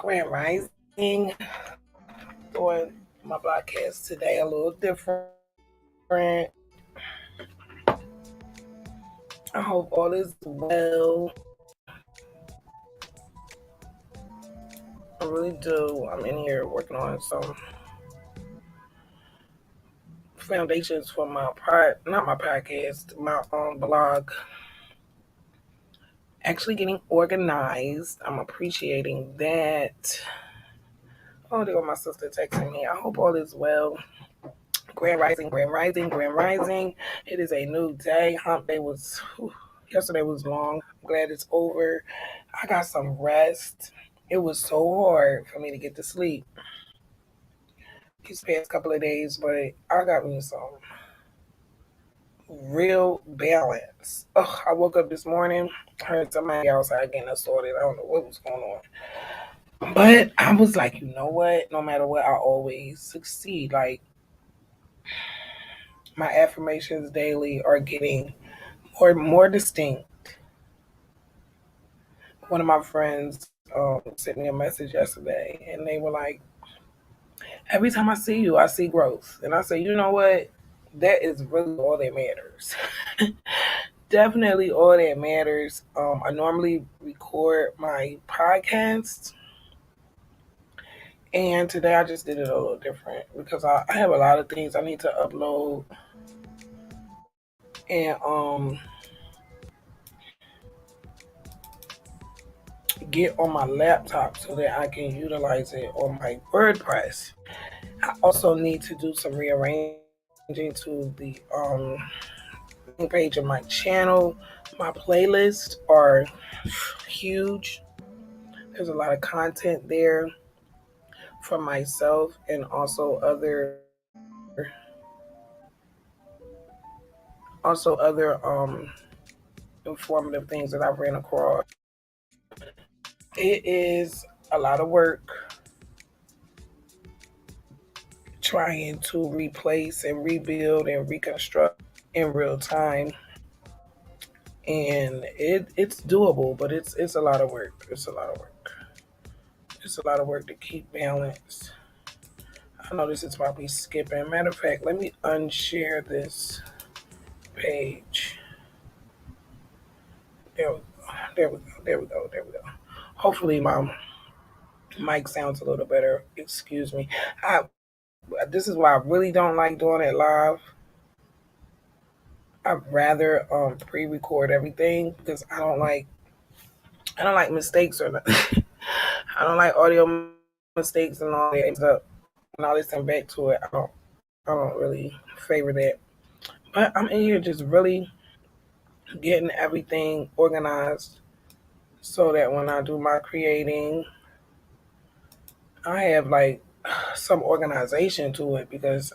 Grand Rising. Doing my BlockCast today a little different. I hope all is well. I really do. I'm in here working on some foundations for not my podcast, my blog. Actually getting organized. I'm appreciating that. Oh, there go my sister texting me. I hope all is well. Grand Rising, Grand Rising, Grand Rising. It is a new day. Hump day yesterday was long. I'm glad it's over. I got some rest. It was so hard for me to get to sleep these past couple of days, but I got me some real balance. Oh, I woke up this morning, heard somebody outside getting us started. I don't know what was going on. But I was like, you know what? No matter what, I always succeed. Like, my affirmations daily are getting more distinct. One of my friends sent me a message yesterday, and they were like, "Every time I see you, I see growth." And I said, "You know what? That is really all that matters. Definitely all that matters." I normally record my podcast, and today I just did it a little different because I have a lot of things I need to upload and get on my laptop so that I can utilize it on my WordPress. I also need to do some rearranging to the page of my channel. My playlists are huge. There's a lot of content there for myself and also other informative things that I've ran across. It is a lot of work trying to replace and rebuild and reconstruct in real time, and it's doable, but it's a lot of work. It's a lot of work to keep balance. I know this is probably skipping. Matter of fact, let me unshare this page. There we go. There we go. Hopefully my mic sounds a little better. Excuse me. I This is why I really don't like doing it live. I'd rather pre-record everything because I don't like mistakes or nothing. I don't like audio mistakes and all that ends up and I listen back to it. I don't really favor that. But I'm in here just really getting everything organized so that when I do my creating, I have like some organization to it because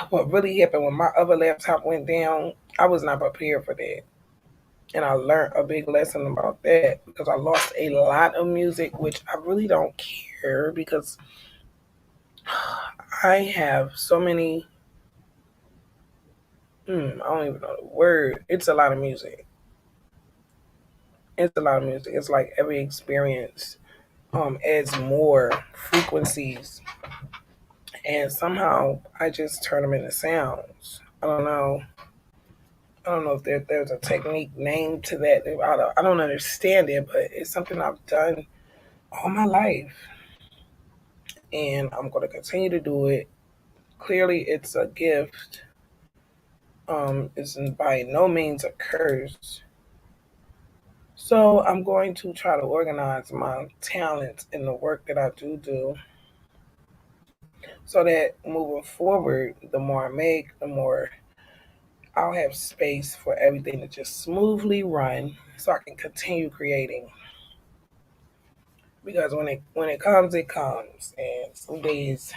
what really happened when my other laptop went down, I was not prepared for that. And I learned a big lesson about that because I lost a lot of music, which I really don't care because I have so many. I don't even know the word. It's a lot of music. It's a lot of music. It's like every experience adds more frequencies, and somehow I just turn them into sounds. I don't know. I don't know if there's a technique name to that. I don't understand it, but it's something I've done all my life, and I'm going to continue to do it. Clearly, it's a gift. It's by no means a curse. So I'm going to try to organize my talents in the work that I do so that moving forward, the more I make, the more I'll have space for everything to just smoothly run so I can continue creating. Because when it comes, it comes. And some days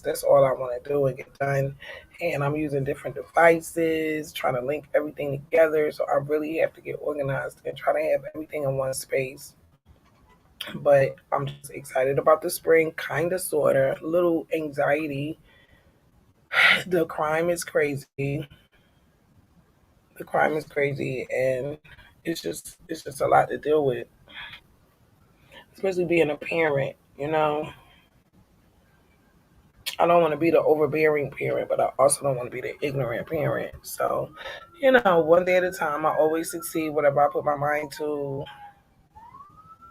that's all I want to do and get done. And I'm using different devices, trying to link everything together. So I really have to get organized and try to have everything in one space. But I'm just excited about the spring, kind of, sort of, little anxiety. The crime is crazy. The crime is crazy, and it's just a lot to deal with. especially being a parent. I don't want to be the overbearing parent, but I also don't want to be the ignorant parent. So, one day at a time. I always succeed. Whatever I put my mind to,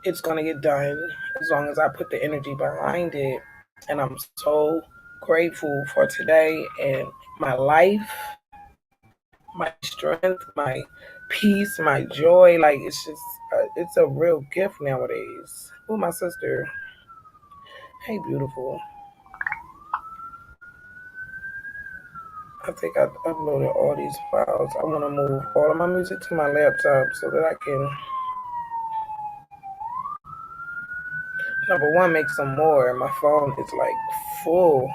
it's going to get done as long as I put the energy behind it. And I'm so grateful for today and my life, my strength, my peace, my joy. Like, it's a real gift nowadays. Oh, my sister. Hey, beautiful. I think I uploaded all these files. I want to move all of my music to my laptop so that I can, number one, make some more. My phone is like full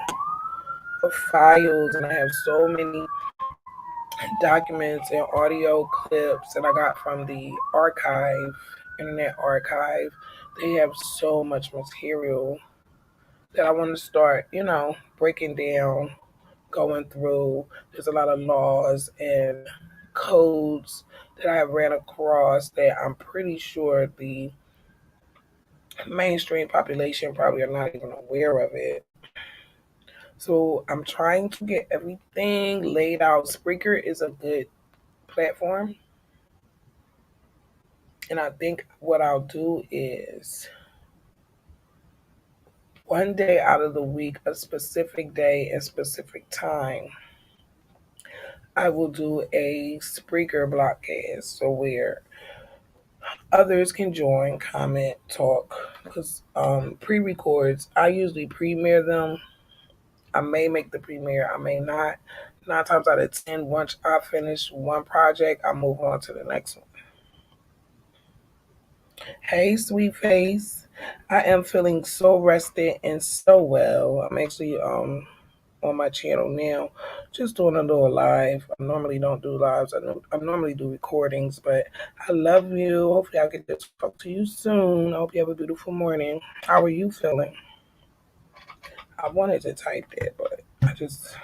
of files, and I have so many documents and audio clips that I got from the Internet Archive. They have so much material that I want to start, breaking down, going through. There's a lot of laws and codes that I have ran across that I'm pretty sure the mainstream population probably are not even aware of it. So I'm trying to get everything laid out. Spreaker is a good platform. And I think what I'll do is one day out of the week, a specific day and specific time, I will do a Spreaker BlockCast. So where others can join, comment, talk. Because pre-records, I usually premiere them. I may make the premiere, I may not. 9 times out of 10, once I finish one project, I move on to the next one. Hey, sweet face. I am feeling so rested and so well. I'm actually on my channel now, just doing a little live. I normally don't do lives. I normally do recordings, but I love you. Hopefully, I'll get to talk to you soon. I hope you have a beautiful morning. How are you feeling? I wanted to type that, but I just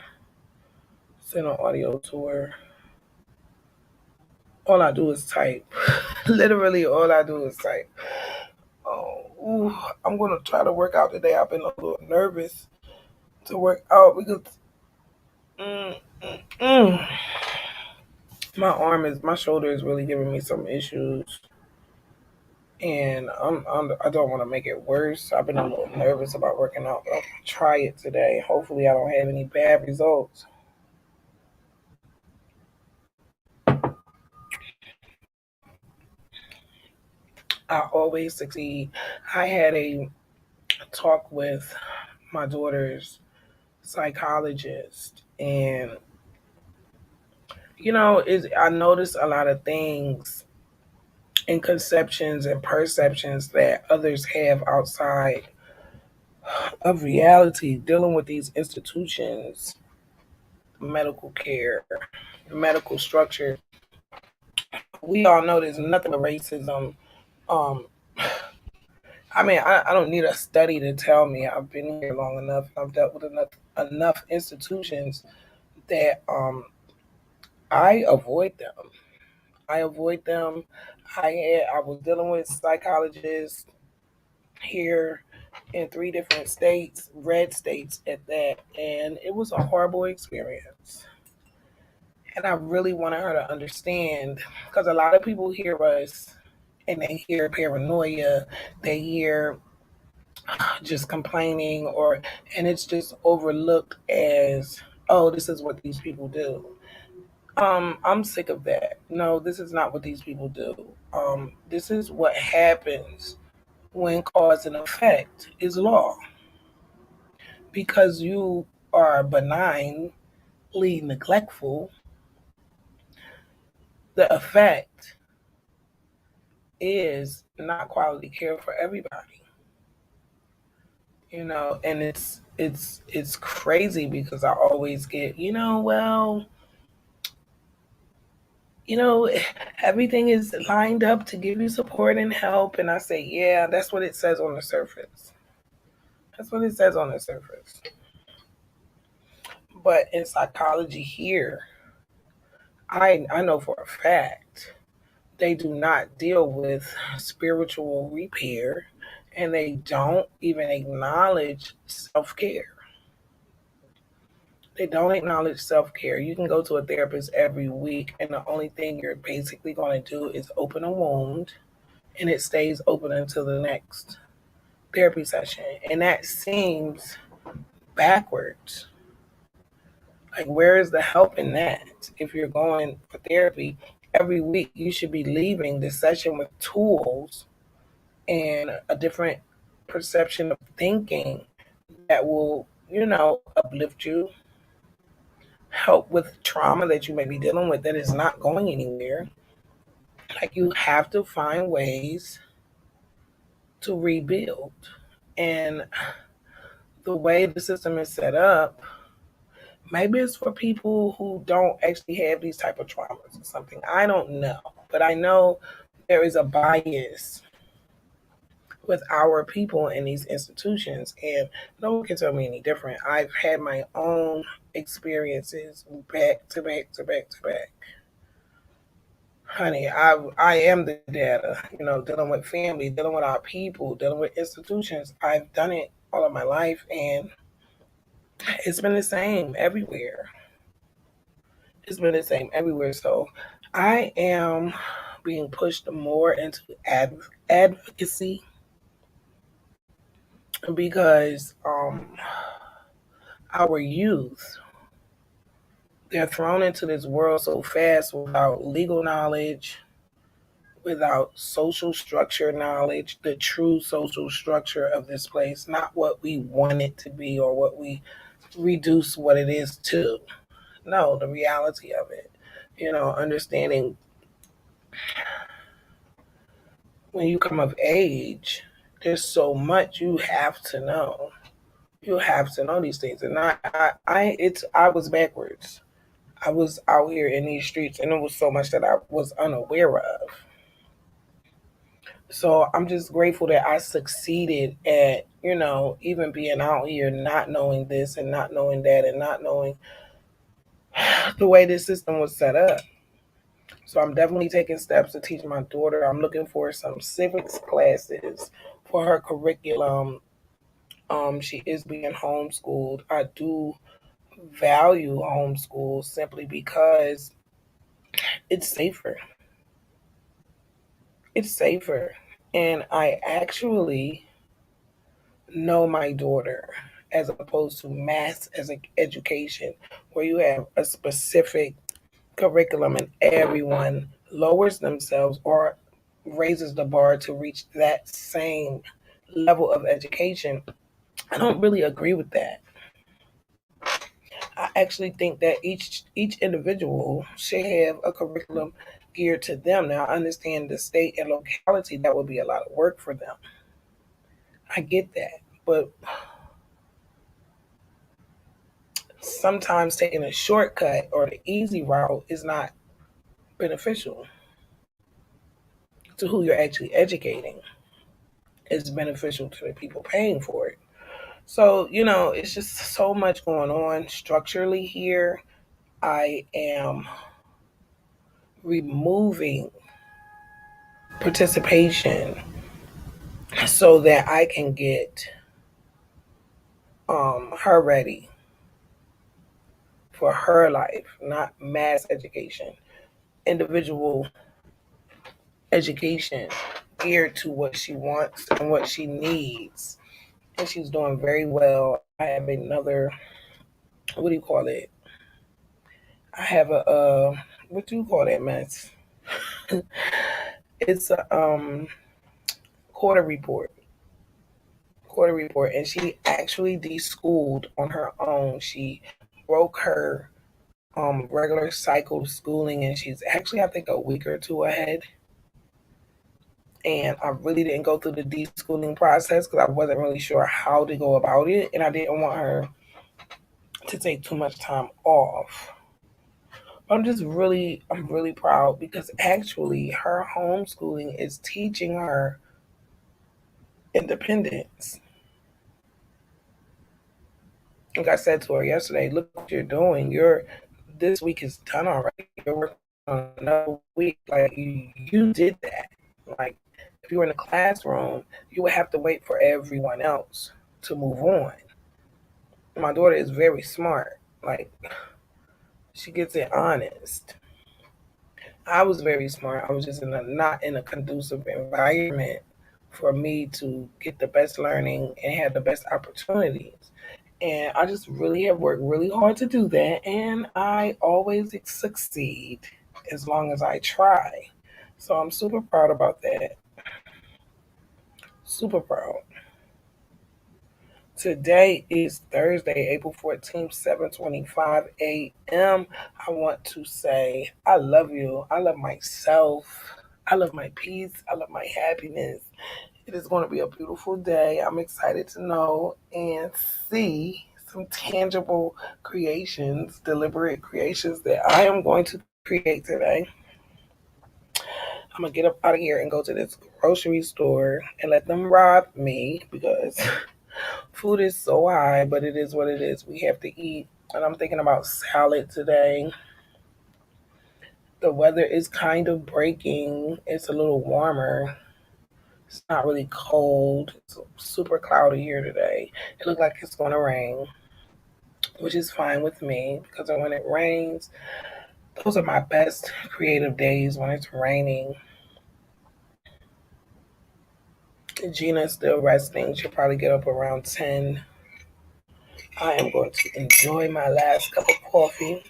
sent an audio to her. All I do is type. Literally, all I do is type. Oh, ooh, I'm gonna try to work out today. I've been a little nervous to work out because mm, mm, mm. My shoulder is really giving me some issues, and I don't want to make it worse. I've been a little nervous about working out, but I'll try it today. Hopefully, I don't have any bad results. I always succeed. I had a talk with my daughter's psychologist, and I noticed a lot of things and conceptions and perceptions that others have outside of reality dealing with these institutions, medical care, medical structure. We all know there's nothing but racism. Um, I don't need a study to tell me. I've been here long enough. I've dealt with enough institutions that I avoid them. I avoid them. I was dealing with psychologists here in 3 different states, red states at that, and it was a horrible experience. And I really wanted her to understand because a lot of people hear us and they hear paranoia, they hear just complaining, and it's just overlooked as, oh, this is what these people do. I'm sick of that. No, this is not what these people do. This is what happens when cause and effect is law. Because you are benignly neglectful, the effect is not quality care for everybody. And it's crazy because I always get, well, you know, everything is lined up to give you support and help. And I say, yeah, that's what it says on the surface. That's what it says on the surface. But in psychology here, I know for a fact they do not deal with spiritual repair and they don't even acknowledge self-care. They don't acknowledge self-care. You can go to a therapist every week, and the only thing you're basically going to do is open a wound, and it stays open until the next therapy session. And that seems backwards. Like, where is the help in that? If you're going for therapy every week, you should be leaving the session with tools and a different perception of thinking that will, uplift you, help with trauma that you may be dealing with that is not going anywhere. Like, you have to find ways to rebuild. And the way the system is set up, maybe it's for people who don't actually have these type of traumas or something. I don't know. But I know there is a bias with our people in these institutions, and no one can tell me any different. I've had my own experiences back to back to back to back. Honey, I am the data, dealing with family, dealing with our people, dealing with institutions. I've done it all of my life, and it's been the same everywhere. It's been the same everywhere. So I am being pushed more into advocacy because our youth, they're thrown into this world so fast without legal knowledge, without social structure knowledge, the true social structure of this place, not what we want it to be or what we reduce what it is to. No, the reality of it. Understanding when you come of age, there's so much you have to know. You have to know these things. And I was backwards. I was out here in these streets and it was so much that I was unaware of. So I'm just grateful that I succeeded at, even being out here, not knowing this and not knowing that and not knowing the way this system was set up. So I'm definitely taking steps to teach my daughter. I'm looking for some civics classes for her curriculum. She is being homeschooled. I do value homeschool simply because it's safer. It's safer. And I actually know my daughter as opposed to mass as education where you have a specific curriculum and everyone lowers themselves or raises the bar to reach that same level of education. I don't really agree with that. I actually think that each individual should have a curriculum geared to them. Now I understand the state and locality, that would be a lot of work for them. I get that. But sometimes taking a shortcut or the easy route is not beneficial to who you're actually educating. It's beneficial to the people paying for it. So, it's just so much going on structurally here. I am removing participation so that I can get her ready for her life, not mass education, individual education geared to what she wants and what she needs. And she's doing very well. I have another, what do you call it? I have what do you call that mess? It's a quarter report. Quarter report, and she actually deschooled on her own. She broke her regular cycle of schooling, and she's actually, I think, a week or two ahead. And I really didn't go through the deschooling process because I wasn't really sure how to go about it, and I didn't want her to take too much time off. I'm really proud because actually her homeschooling is teaching her independence. Like I said to her yesterday, look what you're doing. This week is done already. You're working on another week. Like you did that. Like if you were in the classroom, you would have to wait for everyone else to move on. My daughter is very smart. Like, she gets it honest. I was very smart. I was just not in a conducive environment for me to get the best learning and have the best opportunities. And I just really have worked really hard to do that. And I always succeed as long as I try. So I'm super proud about that. Super proud. Today is Thursday, April 14th, 7:25 a.m. I want to say I love you. I love myself. I love my peace. I love my happiness. It is going to be a beautiful day. I'm excited to know and see some tangible creations, deliberate creations that I am going to create today. I'm going to get up out of here and go to this grocery store and let them rob me because food is so high, but it is what it is. We have to eat. And I'm thinking about salad today. The weather is kind of breaking. It's a little warmer. It's not really cold. It's super cloudy here today. It looks like it's going to rain, which is fine with me because when it rains, those are my best creative days when it's raining. Gina's still resting. She'll probably get up around 10. I am going to enjoy my last cup of coffee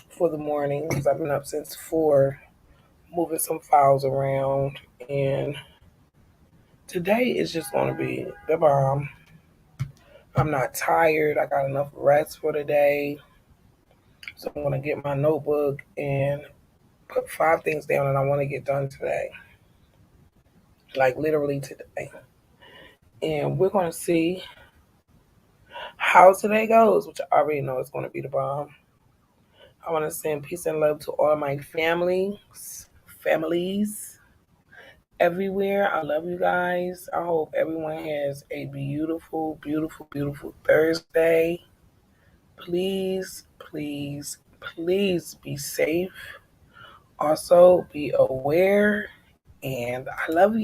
for the morning because I've been up since 4, moving some files around. And today is just going to be the bomb. I'm not tired. I got enough rest for the day. So I'm going to get my notebook and put 5 things down that I want to get done today. Like literally today. And we're going to see how today goes, which I already know is going to be the bomb. I want to send peace and love to all my families everywhere. I love you guys. I hope everyone has a beautiful, beautiful, beautiful Thursday. Please, please, please be safe. Also, be aware. And I love you.